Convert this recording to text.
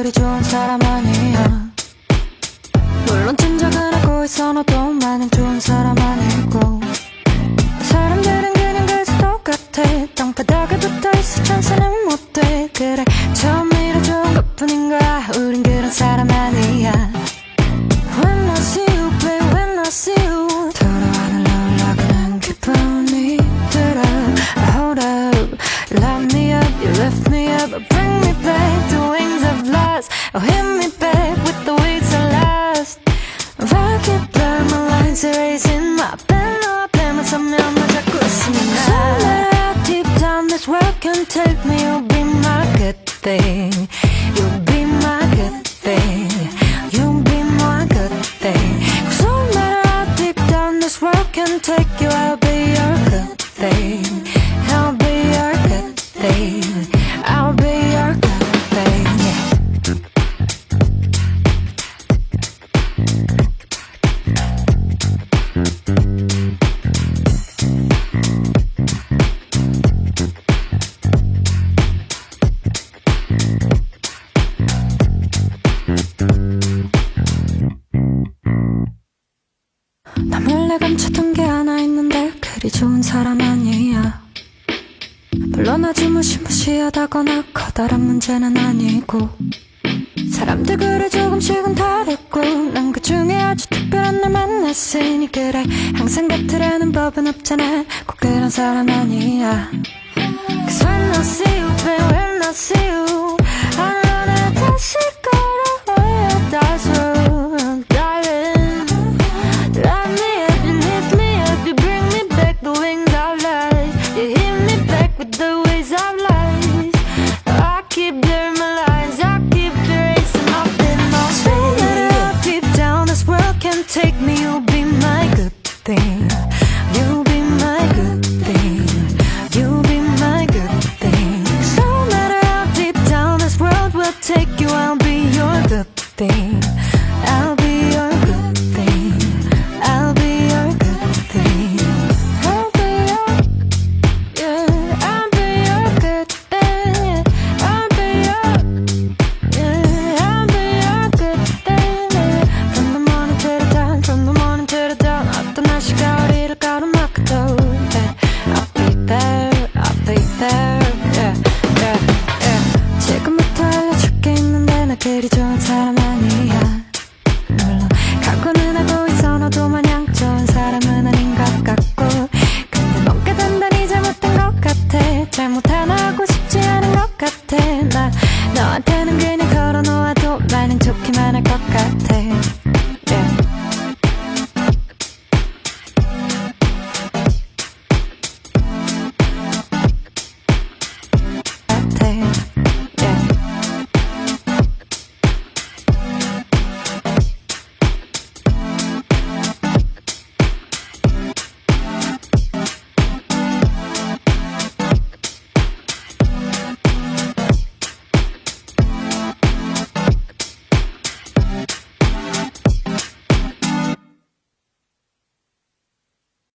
그리 좋은 사람 아니야. 물론 짐작은 하고 있어 너도 마냥 좋은 사람 아니고. 사람들은 그냥 그저 똑같아. 땅바닥에 붙어있어 천사는 못돼. 그래 처음이라 좋은 것뿐인 거야. 우린 그런 사람 아니야. When I see you babe, when I see you 돌아와는 올라가는 기분이 들어. Hold up, light me up, you lift me up, bring me back to wings of lust. Oh, hit me back with the wings of lust. If I keep blurring my lines, erasing my pen up, pen 서면 나 잡고 있습니다. Somewhere deep down this world can take me. You'll be my good thing. You'll be my good thing. You'll be my good thing. Cause no matter how deep down this world can take you, I'll be your good thing. I'll be your good thing. I'll be your good thing. 나 몰래 감췄던 게 하나 있는데 그리 좋은 사람 아니야. 물론 아주 무시무시하다거나 커다란 문제는 아니고. 사람들 그래 조금씩은 다르고 난 그 중에 아주 특별한 날 만났으니. 그래 항상 같으라는 법은 없잖아. 꼭 그런 사람 아니야. Cause when I see you babe, when I see you I know 나 다시 걸어야 다시 darling. Light me up, you lift me up, you bring me back the wings of light. You hit me back with the waves of light. I keep blurring my lines, I keep erasing my pen, my face. No matter how deep down this world can take me, you'll be my good thing.